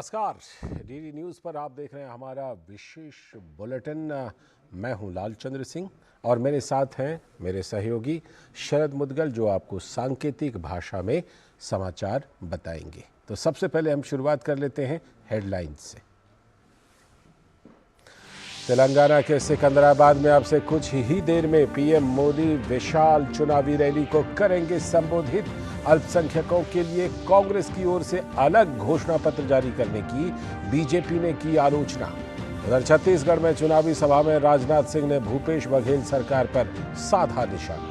नमस्कार, DD news पर आप देख रहे हैं हमारा विशेष बुलेटिन। मैं हूं लालचंद्र सिंह और मेरे साथ हैं मेरे सहयोगी शरद मुदगल, जो आपको सांकेतिक भाषा में समाचार बताएंगे। तो सबसे पहले हम शुरुआत कर लेते हैं हेडलाइंस से। तेलंगाना के सिकंदराबाद में अब से कुछ ही देर में पीएम मोदी विशाल चुनावी रैली को करेंगे संबोधित। अल्पसंख्यकों के लिए कांग्रेस की ओर से अलग घोषणा पत्र जारी करने की बीजेपी ने की आलोचना। उधर छत्तीसगढ़ में चुनावी सभा में राजनाथ सिंह ने भूपेश बघेल सरकार पर साधा निशाना।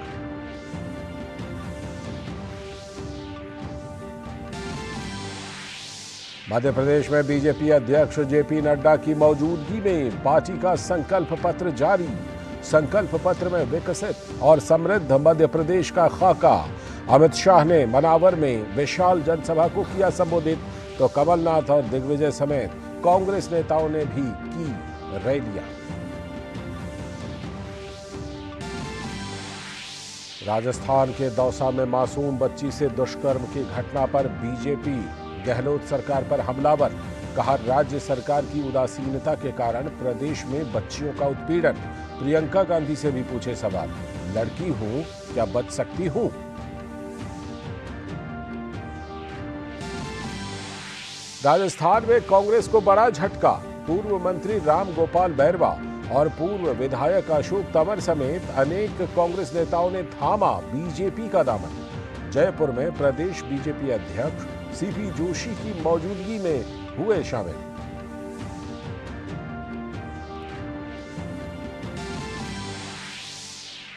मध्य प्रदेश में बीजेपी अध्यक्ष जेपी नड्डा की मौजूदगी में पार्टी का संकल्प पत्र जारी। संकल्प पत्र में विकसित और समृद्ध मध्य प्रदेश का खाका। अमित शाह ने मनावर में विशाल जनसभा को किया संबोधित, तो कमलनाथ और दिग्विजय समेत कांग्रेस नेताओं ने भी की रैलियां। राजस्थान के दौसा में मासूम बच्ची से दुष्कर्म की घटना पर बीजेपी गहलोत सरकार पर हमलावर। कहा, राज्य सरकार की उदासीनता के कारण प्रदेश में बच्चियों का उत्पीड़न। प्रियंका गांधी से भी पूछे सवाल, लड़की हूं क्या बच सकती हूं? राजस्थान में कांग्रेस को बड़ा झटका। पूर्व मंत्री राम गोपाल बैरवा और पूर्व विधायक अशोक तंवर समेत अनेक कांग्रेस नेताओं ने थामा बीजेपी का दामन। जयपुर में प्रदेश बीजेपी अध्यक्ष सीपी जोशी की मौजूदगी में हुए शामिल।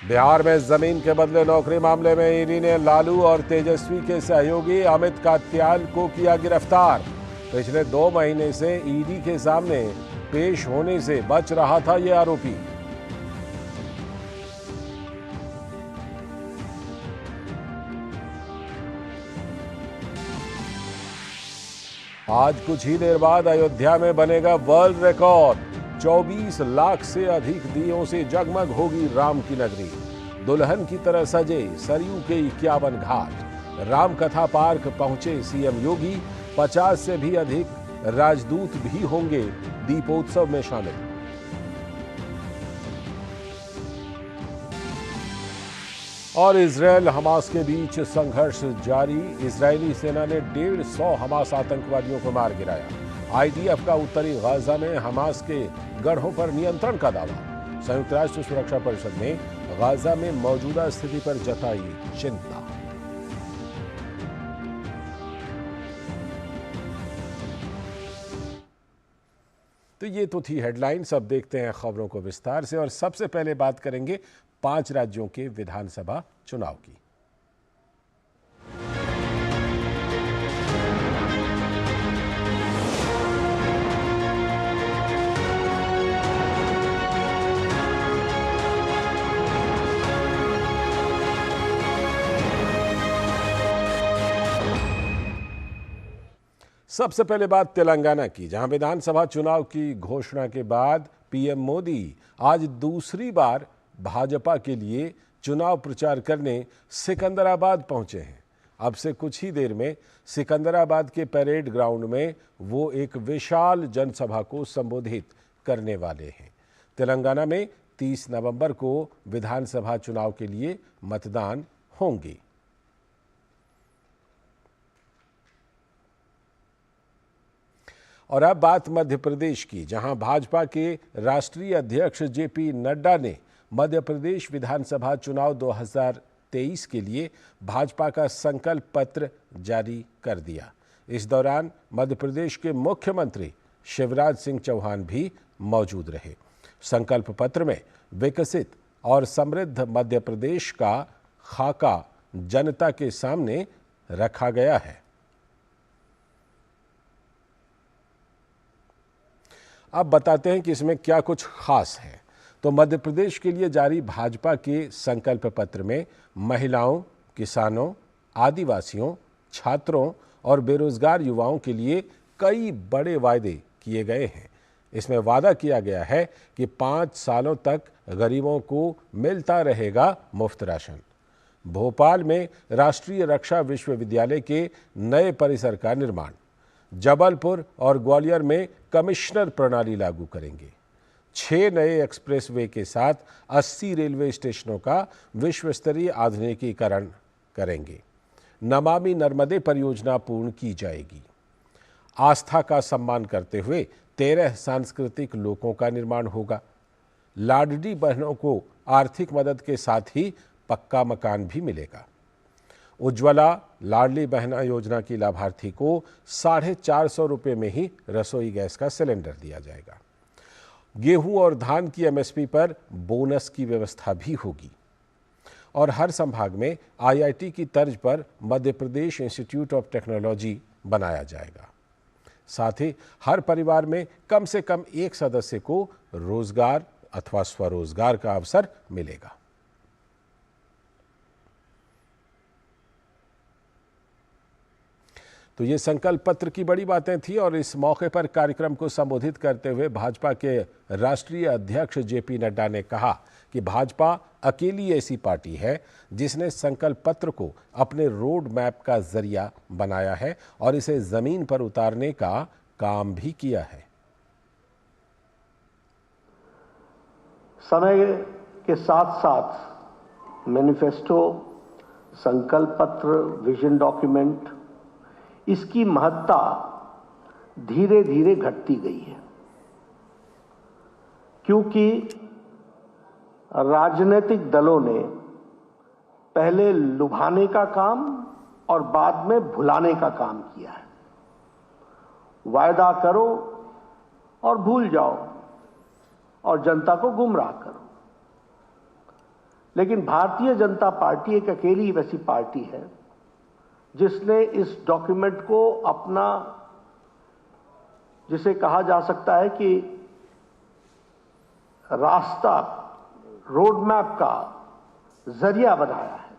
बिहार में जमीन के बदले नौकरी मामले में ईडी ने लालू और तेजस्वी के सहयोगी अमित कात्याल को किया गिरफ्तार। पिछले 2 महीने से ईडी के सामने पेश होने से बच रहा था यह आरोपी। आज कुछ ही देर बाद अयोध्या में बनेगा वर्ल्ड रिकॉर्ड। 24 लाख से अधिक दियों से जगमग होगी राम की नगरी। दुल्हन की तरह सजे सरयू के 51 घाट। राम कथा पार्क पहुंचे सीएम योगी। 50 से भी अधिक राजदूत भी होंगे दीपोत्सव में शामिल। और इजरायल हमास के बीच संघर्ष जारी। इजरायली सेना ने 150 हमास आतंकवादियों को मार गिराया। आईडीएफ का उत्तरी गाजा में हमास के गढ़ों पर नियंत्रण का दावा। संयुक्त राष्ट्र सुरक्षा परिषद ने गाजा में मौजूदा स्थिति पर जताई चिंता। तो ये तो थी हेडलाइंस। अब देखते हैं खबरों को विस्तार से और सबसे पहले बात करेंगे 5 राज्यों के विधानसभा चुनाव की। सबसे पहले बात तेलंगाना की, जहां विधानसभा चुनाव की घोषणा के बाद पीएम मोदी आज दूसरी बार भाजपा के लिए चुनाव प्रचार करने सिकंदराबाद पहुंचे हैं। अब से कुछ ही देर में सिकंदराबाद के परेड ग्राउंड में वो एक विशाल जनसभा को संबोधित करने वाले हैं। तेलंगाना में 30 नवंबर को विधानसभा चुनाव के लिए मतदान होंगे। और अब बात मध्य प्रदेश की, जहां भाजपा के राष्ट्रीय अध्यक्ष जेपी नड्डा ने मध्य प्रदेश विधानसभा चुनाव 2023 के लिए भाजपा का संकल्प पत्र जारी कर दिया। इस दौरान मध्य प्रदेश के मुख्यमंत्री शिवराज सिंह चौहान भी मौजूद रहे। संकल्प पत्र में विकसित और समृद्ध मध्य प्रदेश का खाका जनता के सामने रखा गया है। अब बताते हैं कि इसमें क्या कुछ खास है। तो मध्य प्रदेश के लिए जारी भाजपा के संकल्प पत्र में महिलाओं, किसानों, आदिवासियों, छात्रों और बेरोजगार युवाओं के लिए कई बड़े वायदे किए गए हैं। इसमें वादा किया गया है कि 5 सालों तक गरीबों को मिलता रहेगा मुफ्त राशन। भोपाल में राष्ट्रीय रक्षा विश्वविद्यालय के नए परिसर का निर्माण। जबलपुर और ग्वालियर में कमिश्नर प्रणाली लागू करेंगे। 6 नए एक्सप्रेसवे के साथ 80 रेलवे स्टेशनों का विश्व स्तरीय आधुनिकीकरण करेंगे। नमामि नर्मदे परियोजना पूर्ण की जाएगी। आस्था का सम्मान करते हुए 13 सांस्कृतिक लोकों का निर्माण होगा। लाडली बहनों को आर्थिक मदद के साथ ही पक्का मकान भी मिलेगा। उज्ज्वला लाडली बहना योजना की लाभार्थी को 450 रुपये में ही रसोई गैस का सिलेंडर दिया जाएगा। गेहूं और धान की एमएसपी पर बोनस की व्यवस्था भी होगी और हर संभाग में आईआईटी की तर्ज पर Madhya Pradesh institute of technology बनाया जाएगा। साथ ही हर परिवार में कम से कम एक सदस्य को रोजगार अथवा स्वरोजगार का अवसर मिलेगा। तो ये संकल्प पत्र की बड़ी बातें थी और इस मौके पर कार्यक्रम को संबोधित करते हुए भाजपा के राष्ट्रीय अध्यक्ष जेपी नड्डा ने कहा कि भाजपा अकेली ऐसी पार्टी है जिसने संकल्प पत्र को अपने रोड मैप का जरिया बनाया है और इसे जमीन पर उतारने का काम भी किया है। समय के साथ साथ मैनिफेस्टो, संकल्प पत्र, विजन डॉक्यूमेंट, इसकी महत्ता धीरे धीरे घटती गई है, क्योंकि राजनीतिक दलों ने पहले लुभाने का काम और बाद में भुलाने का काम किया है। वायदा करो और भूल जाओ और जनता को गुमराह करो। लेकिन भारतीय जनता पार्टी एक अकेली वैसी पार्टी है जिसने इस डॉक्यूमेंट को अपना, जिसे कहा जा सकता है कि रास्ता, रोड मैप का जरिया बनाया है।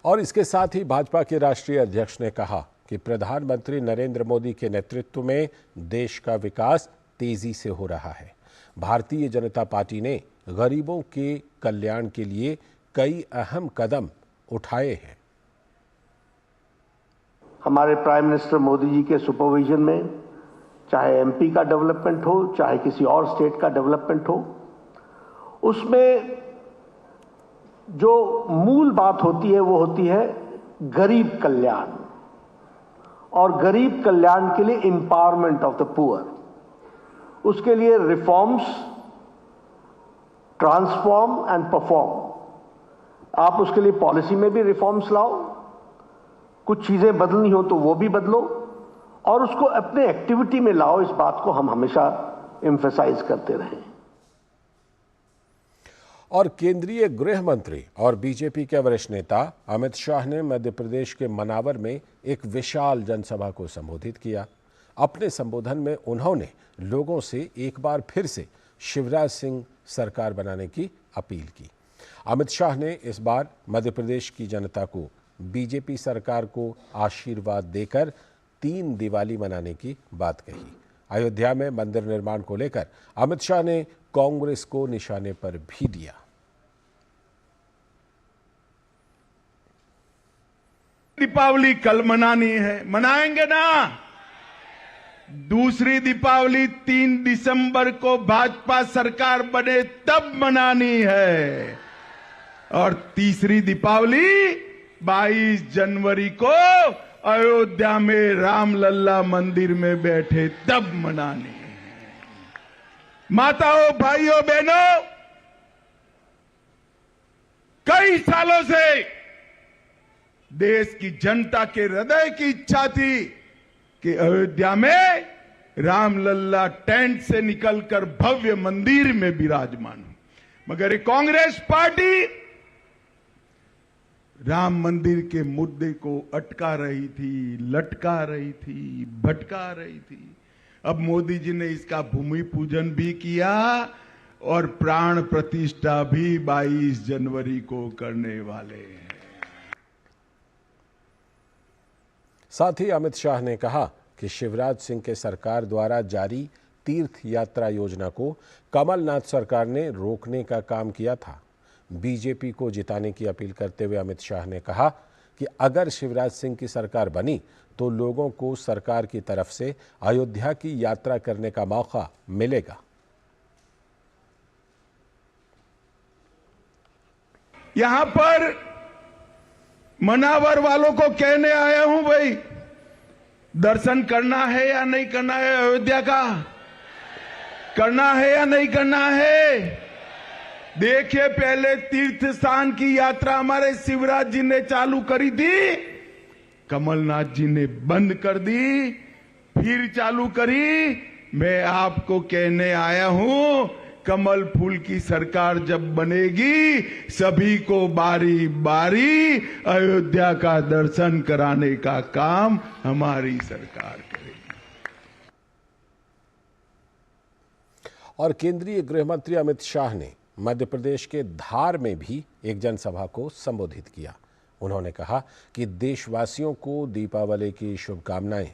और इसके साथ ही भाजपा के राष्ट्रीय अध्यक्ष ने कहा कि प्रधानमंत्री नरेंद्र मोदी के नेतृत्व में देश का विकास तेजी से हो रहा है। भारतीय जनता पार्टी ने गरीबों के कल्याण के लिए कई अहम कदम उठाए हैं। हमारे प्राइम मिनिस्टर मोदी जी के सुपरविजन में चाहे एमपी का डेवलपमेंट हो, चाहे किसी और स्टेट का डेवलपमेंट हो, उसमें जो मूल बात होती है वो होती है गरीब कल्याण, और गरीब कल्याण के लिए एम्पावरमेंट ऑफ द पुअर। उसके लिए रिफॉर्म्स, ट्रांसफॉर्म एंड परफॉर्म। आप उसके लिए पॉलिसी में भी रिफॉर्म्स लाओ, कुछ चीजें बदलनी हो तो वो भी बदलो, और उसको अपने एक्टिविटी में लाओ। इस बात को हम हमेशा एम्फसाइज करते रहे। और केंद्रीय गृह मंत्री और बीजेपी के वरिष्ठ नेता अमित शाह ने मध्य प्रदेश के मनावर में एक विशाल जनसभा को संबोधित किया। अपने संबोधन में उन्होंने लोगों से एक बार फिर से शिवराज सिंह सरकार बनाने की अपील की। अमित शाह ने इस बार मध्य प्रदेश की जनता को बीजेपी सरकार को आशीर्वाद देकर 3 दिवाली मनाने की बात कही। अयोध्या में मंदिर निर्माण को लेकर अमित शाह ने कांग्रेस को निशाने पर भी दिया। दीपावली कल मनानी है, मनाएंगे ना। दूसरी दीपावली 3 दिसंबर को भाजपा सरकार बने तब मनानी है, और तीसरी दीपावली 22 जनवरी को अयोध्या में रामलल्ला मंदिर में बैठे तब मनानी है। माताओं, भाइयों, बहनों, कई सालों से देश की जनता के हृदय की इच्छा थी कि अयोध्या में रामलल्ला टेंट से निकलकर भव्य मंदिर में विराजमान हो, मगर ये कांग्रेस पार्टी राम मंदिर के मुद्दे को अटका रही थी, लटका रही थी, भटका रही थी। अब मोदी जी ने इसका भूमि पूजन भी किया और प्राण प्रतिष्ठा भी 22 जनवरी को करने वाले हैं। साथ ही अमित शाह ने कहा कि शिवराज सिंह के सरकार द्वारा जारी तीर्थ यात्रा योजना को कमलनाथ सरकार ने रोकने का काम किया था। बीजेपी को जिताने की अपील करते हुए अमित शाह ने कहा कि अगर शिवराज सिंह की सरकार बनी तो लोगों को सरकार की तरफ से अयोध्या की यात्रा करने का मौका मिलेगा। यहां पर मनावर वालों को कहने आया हूं, भाई दर्शन करना है या नहीं करना है? अयोध्या का करना है या नहीं करना है? देखिए, पहले तीर्थ स्थान की यात्रा हमारे शिवराज जी ने चालू करी थी, कमलनाथ जी ने बंद कर दी, फिर चालू करी। मैं आपको कहने आया हूं, कमल फूल की सरकार जब बनेगी सभी को बारी बारी अयोध्या का दर्शन कराने का काम हमारी सरकार करेगी। और केंद्रीय गृह मंत्री अमित शाह ने मध्य प्रदेश के धार में भी एक जनसभा को संबोधित किया। उन्होंने कहा कि देशवासियों को दीपावली की शुभकामनाएं।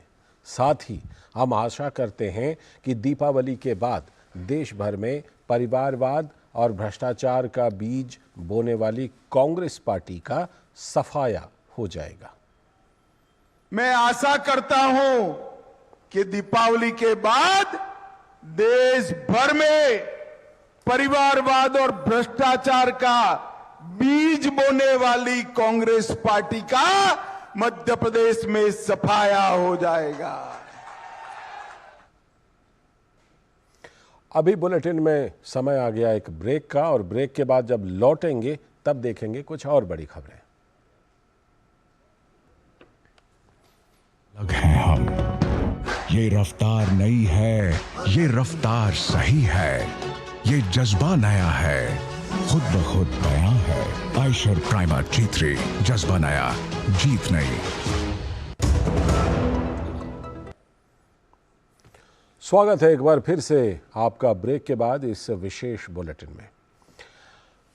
साथ ही हम आशा करते हैं कि दीपावली के बाद देश भर में परिवारवाद और भ्रष्टाचार का बीज बोने वाली कांग्रेस पार्टी का सफाया हो जाएगा। मैं आशा करता हूं कि दीपावली के बाद देश भर में परिवारवाद और भ्रष्टाचार का बीज बोने वाली कांग्रेस पार्टी का मध्य प्रदेश में सफाया हो जाएगा। अभी बुलेटिन में समय आ गया एक ब्रेक का, और ब्रेक के बाद जब लौटेंगे तब देखेंगे कुछ और बड़ी खबरें। अलग हैं हम, ये रफ्तार नई है, ये रफ्तार सही है, ये जज्बा नया है, खुद ब खुद नया है। आयशर प्राइमर G3, जज्बा नया, जीत नई। स्वागत है एक बार फिर से आपका ब्रेक के बाद इस विशेष बुलेटिन में।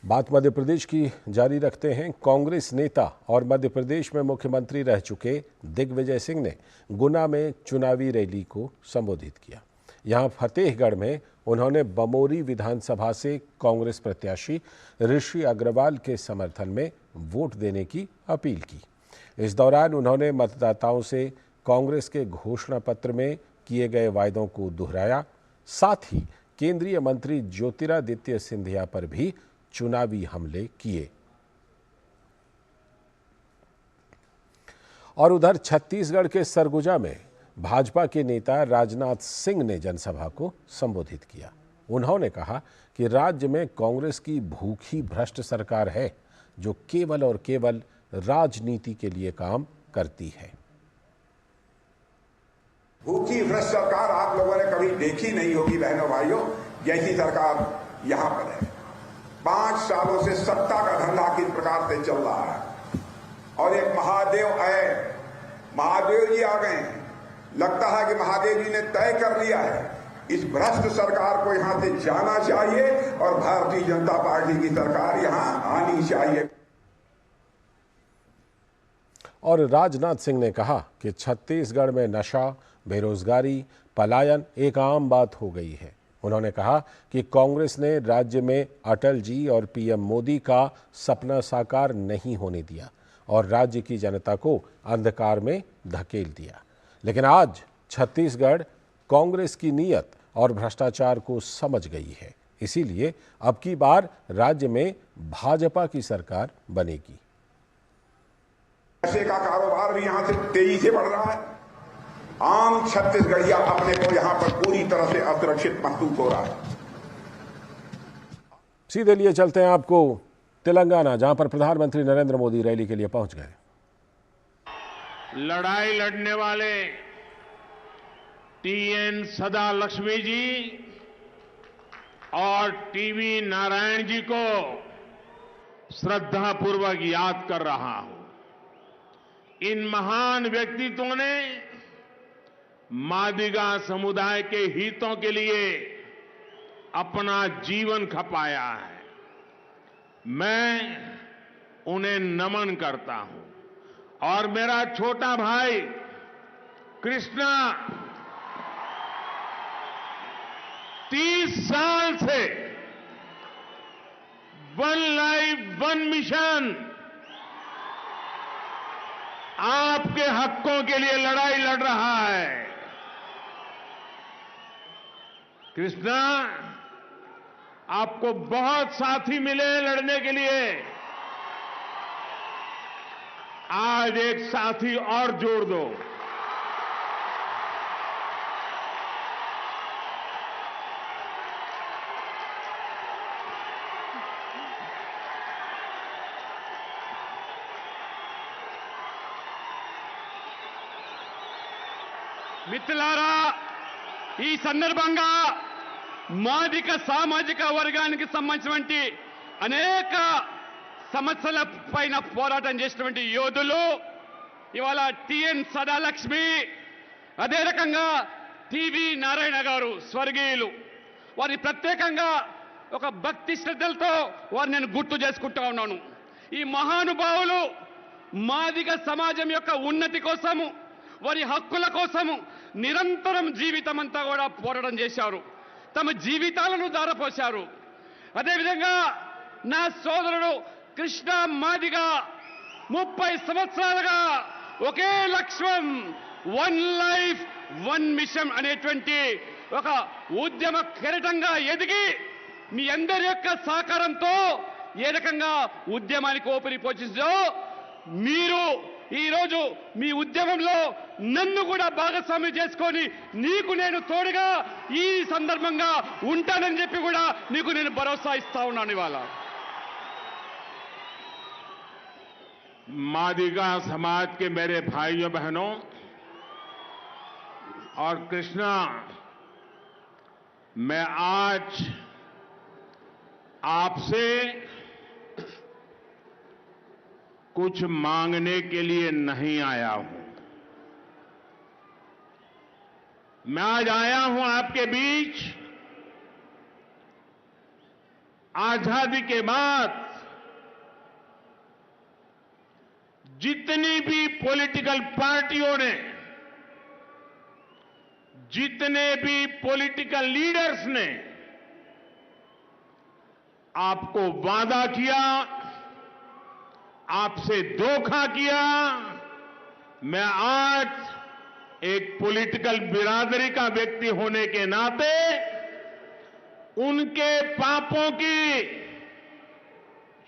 बात मध्य प्रदेश की जारी रखते हैं। कांग्रेस नेता और मध्य प्रदेश में मुख्यमंत्री रह चुके दिग्विजय सिंह ने गुना में चुनावी रैली को संबोधित किया। यहां फतेहगढ़ में उन्होंने बमोरी विधानसभा से कांग्रेस प्रत्याशी ऋषि अग्रवाल के समर्थन में वोट देने की अपील की। इस दौरान उन्होंने मतदाताओं से कांग्रेस के घोषणा पत्र में किए गए वायदों को दोहराया। साथ ही केंद्रीय मंत्री ज्योतिरादित्य सिंधिया पर भी चुनावी हमले किए। और उधर छत्तीसगढ़ के सरगुजा में भाजपा के नेता राजनाथ सिंह ने जनसभा को संबोधित किया। उन्होंने कहा कि राज्य में कांग्रेस की भूखी भ्रष्ट सरकार है, जो केवल और केवल राजनीति के लिए काम करती है। भूखी भ्रष्ट सरकार आप लोगों ने कभी देखी नहीं होगी बहनों भाइयों, जैसी सरकार यहां पर है। 5 सालों से सत्ता का धंधा किस प्रकार से चल रहा है, और एक महादेव जी आ गए। लगता है कि महादेव जी ने तय कर लिया है इस भ्रष्ट सरकार को यहां से जाना चाहिए और भारतीय जनता पार्टी की सरकार यहां आनी चाहिए। और राजनाथ सिंह ने कहा कि छत्तीसगढ़ में नशा, बेरोजगारी, पलायन एक आम बात हो गई है। उन्होंने कहा कि कांग्रेस ने राज्य में अटल जी और पीएम मोदी का सपना साकार नहीं होने दिया और राज्य की जनता को अंधकार में धकेल दिया। लेकिन आज छत्तीसगढ़ कांग्रेस की नीयत और भ्रष्टाचार को समझ गई है, इसीलिए अब की बार राज्य में भाजपा की सरकार बनेगी। नशे का कारोबार भी यहां से तेजी से बढ़ रहा है। आम छत्तीसगढ़िया अपने को यहां पर पूरी तरह से असुरक्षित महसूस हो रहा है। सीधे लिए चलते हैं आपको तेलंगाना, जहां पर प्रधानमंत्री नरेंद्र मोदी रैली के लिए पहुंच गए। लड़ाई लड़ने वाले टीएन सदा लक्ष्मी जी और टीवी नारायण जी को श्रद्धापूर्वक याद कर रहा हूं। इन महान व्यक्तित्वों ने मादिगा समुदाय के हितों के लिए अपना जीवन खपाया है। मैं उन्हें नमन करता हूं। और मेरा छोटा भाई कृष्णा 30 साल से वन लाइफ वन मिशन आपके हकों के लिए लड़ाई लड़ रहा है। कृष्णा, आपको बहुत साथी मिले हैं लड़ने के लिए। आज एक साथी और जोड़ दो। మిత్రులారా, ఈ సందర్భంగా మాదిక సామాజిక వర్గానికి సంబంధించినటువంటి అనేక సమస్యల పైన పోరాటం చేసినటువంటి యోధులు ఇవాళ టిఎన్ సదాలక్ష్మి, అదే రకంగా టివి నారాయణ గారు స్వర్గీయులు, వారి ప్రత్యేకంగా ఒక భక్తి శ్రద్ధలతో వారిని నేను గుర్తు చేసుకుంటా ఉన్నాను. ఈ మహానుభావులు మాదిగ సమాజం యొక్క ఉన్నతి కోసము, వారి హక్కుల కోసము నిరంతరం జీవితమంతా కూడా పోరాటం చేశారు. తమ జీవితాలను ధారపోశారు. అదేవిధంగా నా సోదరుడు కృష్ణ మాదిగ 30 సంవత్సరాలుగా ఒకే లక్ష్యం, వన్ లైఫ్ వన్ మిషన్ అనేటువంటి ఒక ఉద్యమ కెరటంగా ఎదిగి మీ అందరి యొక్క సహకారంతో ఏ రకంగా ఉద్యమానికి ఊపిరి పోషించో మీరు ఈరోజు మీ ఉద్యమంలో నన్ను కూడా భాగస్వామ్యం చేసుకొని నీకు నేను తోడుగా ఈ సందర్భంగా ఉంటానని చెప్పి కూడా నీకు నేను భరోసా ఇస్తా ఉన్నాను. ఇవాళ मादिगा समाज के मेरे भाइयों बहनों और कृष्णा, मैं आज आपसे कुछ मांगने के लिए नहीं आया हूं। मैं आज आया हूं आपके बीच आजादी के बाद जितनी भी पॉलिटिकल पार्टियों ने, जितने भी पॉलिटिकल लीडर्स ने आपको वादा किया, आपसे धोखा किया, मैं आज एक पॉलिटिकल बिरादरी का व्यक्ति होने के नाते उनके पापों की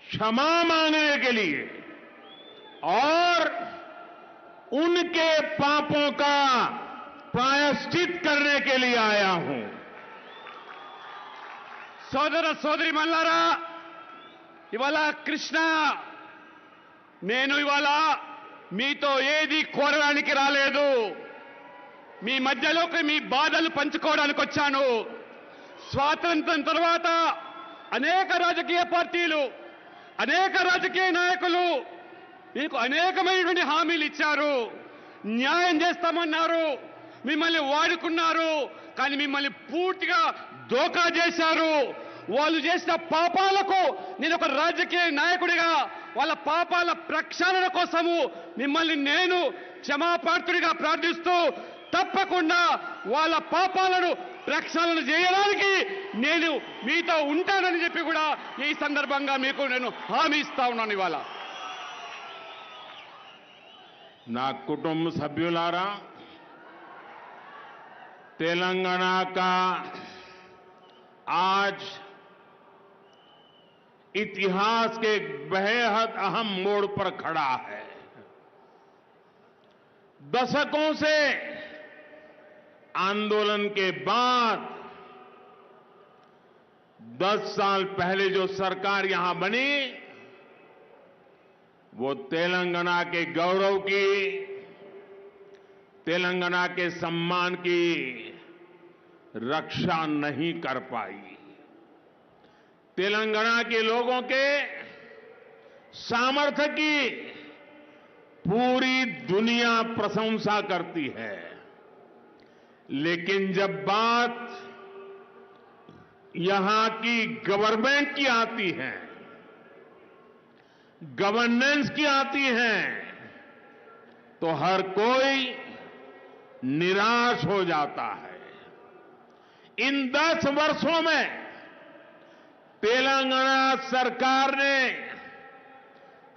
क्षमा मांगने के लिए और उनके पापों का प्रायश्चित करने के लिए आया हूं. సోదర సోదరి మల్లారా, ఇవాళ కృష్ణ, నేను ఇవాళ మీతో ఏది కోరడానికి రాలేదు. మీ మధ్యలోకి మీ బాధలు పంచుకోవడానికి వచ్చాను. స్వాతంత్ర్యం తర్వాత అనేక రాజకీయ పార్టీలు, అనేక రాజకీయ నాయకులు మీకు అనేకమైనటువంటి హామీలు ఇచ్చారు. న్యాయం చేస్తామన్నారు, మిమ్మల్ని వాడుకున్నారు, కానీ మిమ్మల్ని పూర్తిగా దోకా చేశారు. వాళ్ళు చేసిన పాపాలకు నేను ఒక రాజకీయ నాయకుడిగా వాళ్ళ పాపాల ప్రక్షాళన కోసము మిమ్మల్ని నేను క్షమాపాత్రుడిగా ప్రార్థిస్తూ తప్పకుండా వాళ్ళ పాపాలను ప్రక్షాళన చేయడానికి నేను మీతో ఉంటానని చెప్పి కూడా ఈ సందర్భంగా మీకు నేను హామీ ఇస్తా ఉన్నాను. ఇవాళ నా కుటుంబ సభ్యులారా, तेलंगाना का आज इतिहास के बेहद अहम मोड़ पर खड़ा है. दशकों से आंदोलन के बाद 10 साल पहले जो सरकार यहां बनी, वो तेलंगाना के गौरव की, तेलंगाना के सम्मान की रक्षा नहीं कर पाई. तेलंगाना के लोगों के सामर्थ्य की पूरी दुनिया प्रशंसा करती है, लेकिन जब बात यहां की गवर्नमेंट की आती है, गवर्नेंस की आती है, तो हर कोई निराश हो जाता है. इन 10 वर्षों में तेलंगाना सरकार ने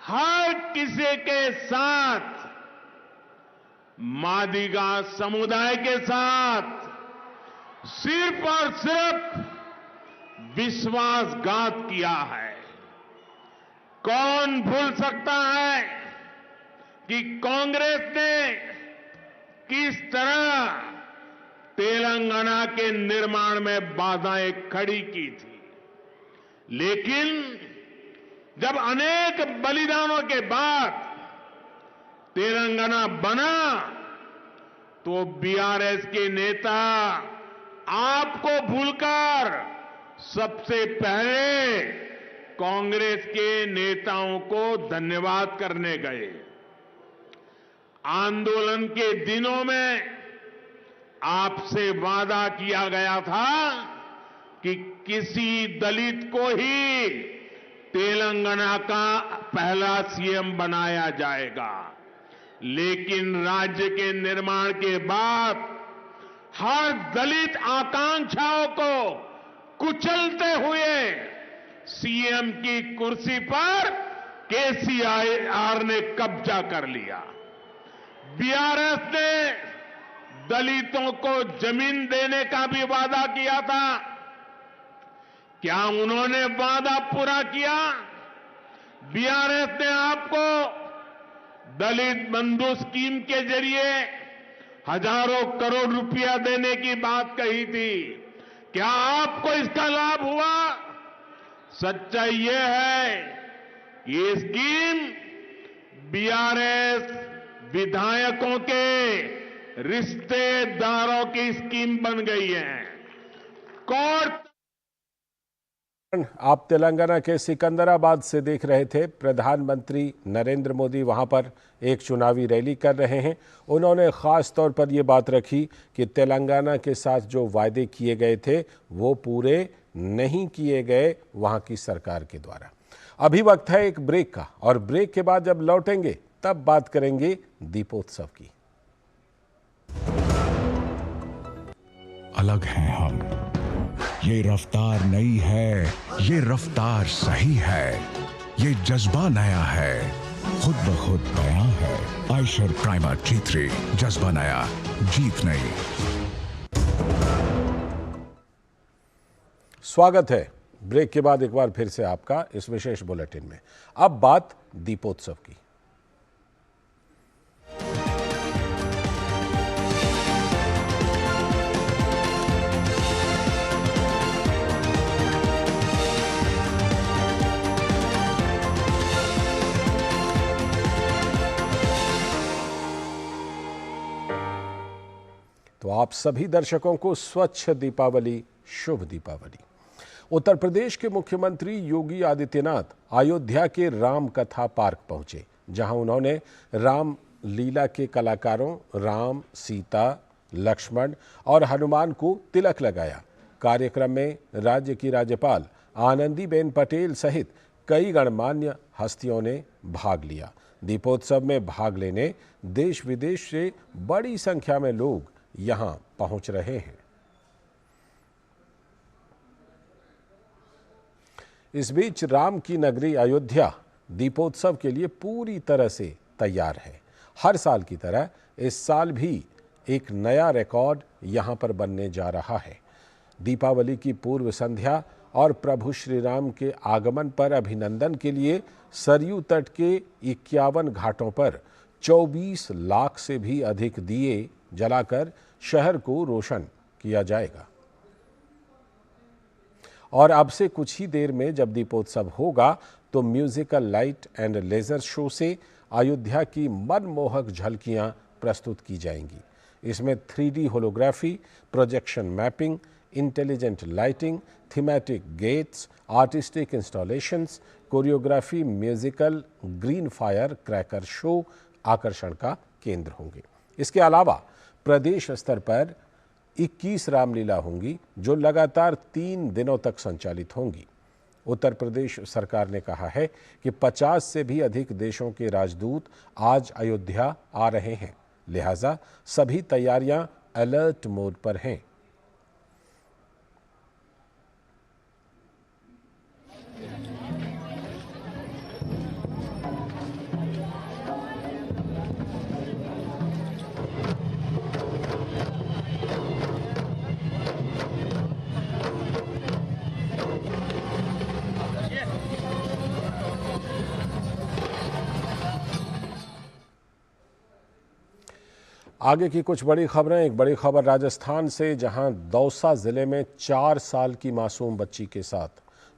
हर किसी के साथ मादिगा समुदाय के साथ सिर्फ और सिर्फ विश्वासघात किया है। कौन भूल सकता है कि कांग्रेस ने किस तरह तेलंगाना के निर्माण में बाधाएं खड़ी की थी। लेकिन जब अनेक बलिदानों के बाद तेलंगाना बना तो बीआरएस के नेता आपको भूलकर सबसे पहले कांग्रेस के नेताओं को धन्यवाद करने गए। आंदोलन के दिनों में आपसे वादा किया गया था कि किसी दलित को ही तेलंगाना का पहला सीएम बनाया जाएगा। लेकिन राज्य के निर्माण के बाद हर दलित आकांक्षाओं को कुचलते हुए सीएम की कुर्सी पर केसीआर ने कब्जा कर लिया। बीआरएस ने दलितों को जमीन देने का भी वादा किया था। क्या उन्होंने वादा पूरा किया? बीआरएस ने आपको दलित बंधु स्कीम के जरिए हजारों करोड़ रुपया देने की बात कही थी। क्या आपको इसका लाभ हुआ? सच्चाई यह है कि ये स्कीम बीआरएस विधायकों के रिश्तेदारों की स्कीम बन गई है। कोर्ट आप तेलंगाना के सिकंदराबाद से देख रहे थे। प्रधानमंत्री नरेंद्र मोदी वहां पर एक चुनावी रैली कर रहे हैं। उन्होंने खास तौर पर यह बात रखी कि तेलंगाना के साथ जो वायदे किए गए थे वो पूरे नहीं किए गए वहां की सरकार के द्वारा। अभी वक्त है एक ब्रेक का, और ब्रेक के बाद जब लौटेंगे तब बात करेंगे दीपोत्सव की। अलग हैं हम, ये रफ्तार नई है, ये रफ्तार सही है, ये जज्बा नया है, खुद ब खुद बयां है। आयशर प्राइमर G3, जज्बा नया, जीत नई। स्वागत है ब्रेक के बाद एक बार फिर से आपका इस विशेष बुलेटिन में। अब बात दीपोत्सव की। तो आप सभी दर्शकों को स्वच्छ दीपावली, शुभ दीपावली। उत्तर प्रदेश के मुख्यमंत्री योगी आदित्यनाथ अयोध्या के राम कथा पार्क पहुंचे, जहां उन्होंने राम लीला के कलाकारों राम, सीता, लक्ष्मण और हनुमान को तिलक लगाया। कार्यक्रम में राज्य की राज्यपाल आनंदीबेन पटेल सहित कई गणमान्य हस्तियों ने भाग लिया। दीपोत्सव में भाग लेने देश विदेश से बड़ी संख्या में लोग यहां पहुंच रहे हैं। इस बीच राम की नगरी अयोध्या दीपोत्सव के लिए पूरी तरह से तैयार है। हर साल की तरह इस साल भी एक नया रिकॉर्ड यहां पर बनने जा रहा है। दीपावली की पूर्व संध्या और प्रभु श्री राम के आगमन पर अभिनंदन के लिए सरयू तट के 51 घाटों पर 24 लाख से भी अधिक दिए जलाकर शहर को रोशन किया जाएगा। और अब से कुछ ही देर में जब दीपोत्सव होगा तो musical light and laser show से अयोध्या की मनमोहक झलकियां प्रस्तुत की जाएंगी। इसमें 3D holography, projection mapping, intelligent lighting, thematic gates, artistic installations, choreography, musical, green fire cracker show आकर्षण का केंद्र होंगे। इसके अलावा प्रदेश स्तर पर 21 रामलीला होंगी जो लगातार 3 दिनों तक संचालित होंगी। उत्तर प्रदेश सरकार ने कहा है कि 50 से भी अधिक देशों के राजदूत आज अयोध्या आ रहे हैं, लिहाजा सभी तैयारियां अलर्ट मोड पर हैं। आगे की कुछ बड़ी खबरें। एक बड़ी खबर राजस्थान से, जहां दौसा जिले में 4 साल की मासूम बच्ची के साथ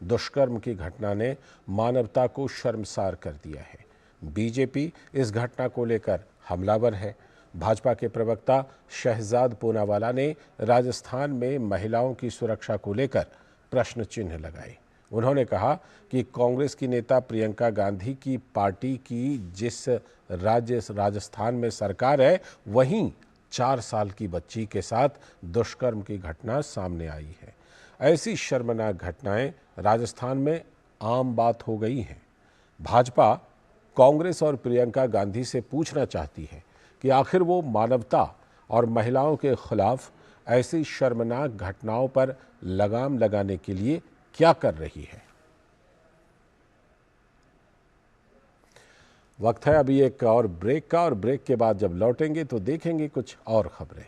दुष्कर्म की घटना ने मानवता को शर्मसार कर दिया है। बीजेपी इस घटना को लेकर हमलावर है। भाजपा के प्रवक्ता शहजाद पूनावाला ने राजस्थान में महिलाओं की सुरक्षा को लेकर प्रश्न चिन्ह लगाए। उन्होंने कहा कि कांग्रेस की नेता प्रियंका गांधी की पार्टी की जिस राज्य राजस्थान में सरकार है, वहीं 4 साल की बच्ची के साथ दुष्कर्म की घटना सामने आई है। ऐसी शर्मनाक घटनाएं राजस्थान में आम बात हो गई हैं। भाजपा कांग्रेस और प्रियंका गांधी से पूछना चाहती है कि आखिर वो मानवता और महिलाओं के खिलाफ ऐसी शर्मनाक घटनाओं पर लगाम लगाने के लिए क्या कर रही है। वक्त है अभी एक और ब्रेक का, और ब्रेक के बाद जब लौटेंगे तो देखेंगे कुछ और खबरें।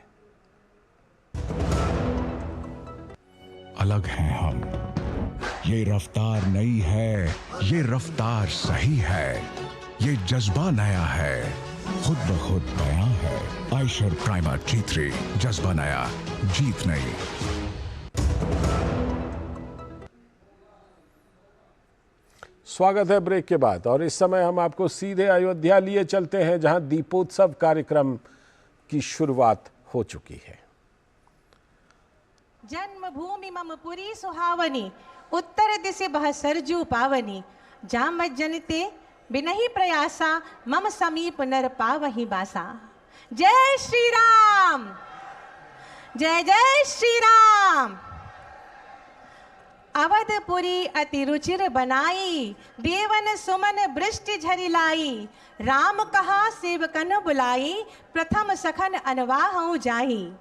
अलग हैं हम, ये रफ्तार नई है, ये रफ्तार सही है, ये जज्बा नया है, खुद ब खुद बयां है। आयशर प्राइमर G3, जज्बा नया, जीत नई। स्वागत है ब्रेक के बाद, और इस समय हम आपको सीधे अयोध्या लिए चलते हैं, जहां दीपोत्सव कार्यक्रम की शुरुआत हो चुकी है। जन्मभूमि मम पुरी सुहावनी, उत्तर दिशि बह सरजू पावनी, जाम जनते बिनहि प्रयासा, मम समीप नर पावहि बासा। जय श्री राम, जय जय श्री राम। अवधपुरी अति रुचिर बनाई, देवन सुमन वृष्टि झरि लाई। राम कहा सेवकन बुलाई, प्रथम सखन अनवाहु जाई।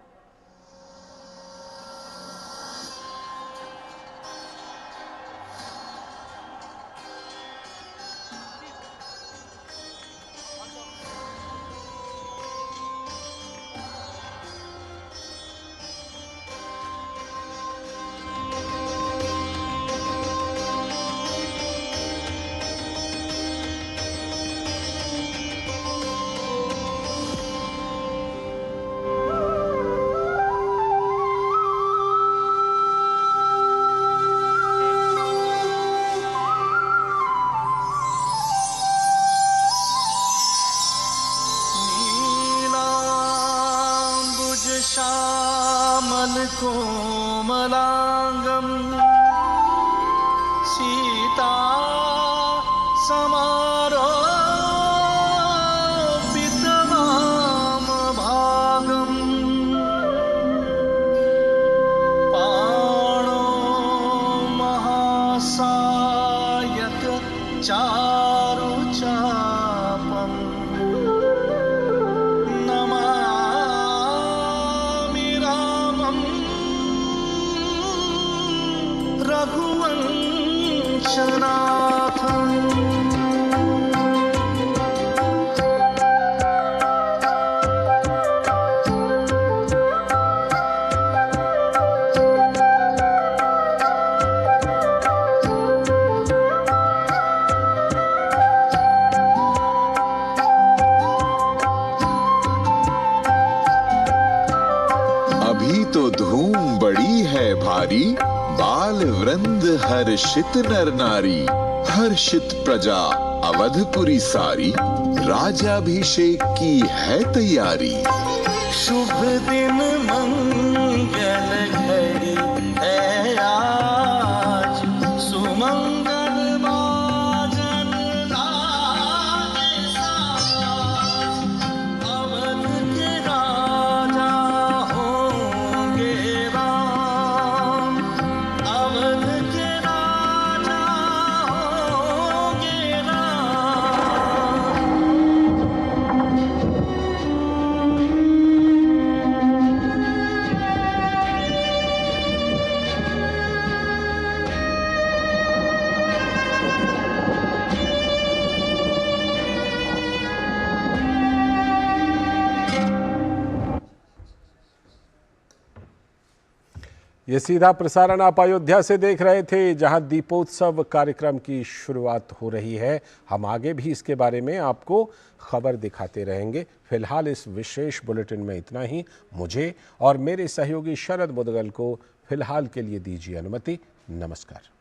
श्यामल कोमलांगम, सीता समारोपित वाम भागम। पाणो महासायक चारु चापम, रघुवंशनाथं। अभी तो धूम बड़ी है भारी, बाल वृंद हर्षित नर नारी। हर्षित प्रजा अवधपुरी सारी, राजाभिषेक की है तैयारी। शुभ दिन मंगल घड़ी है आज, सुमंगल बाजन लागे साज। अवध के राजा होंगे राम, अवध के राजा होंगे राम। ये सीधा प्रसारण आप अयोध्या से देख रहे थे, जहां दीपोत्सव कार्यक्रम की शुरुआत हो रही है। हम आगे भी इसके बारे में आपको खबर दिखाते रहेंगे। फिलहाल इस विशेष बुलेटिन में इतना ही। मुझे और मेरे सहयोगी शरद मुदगल को फिलहाल के लिए दीजिए अनुमति। नमस्कार।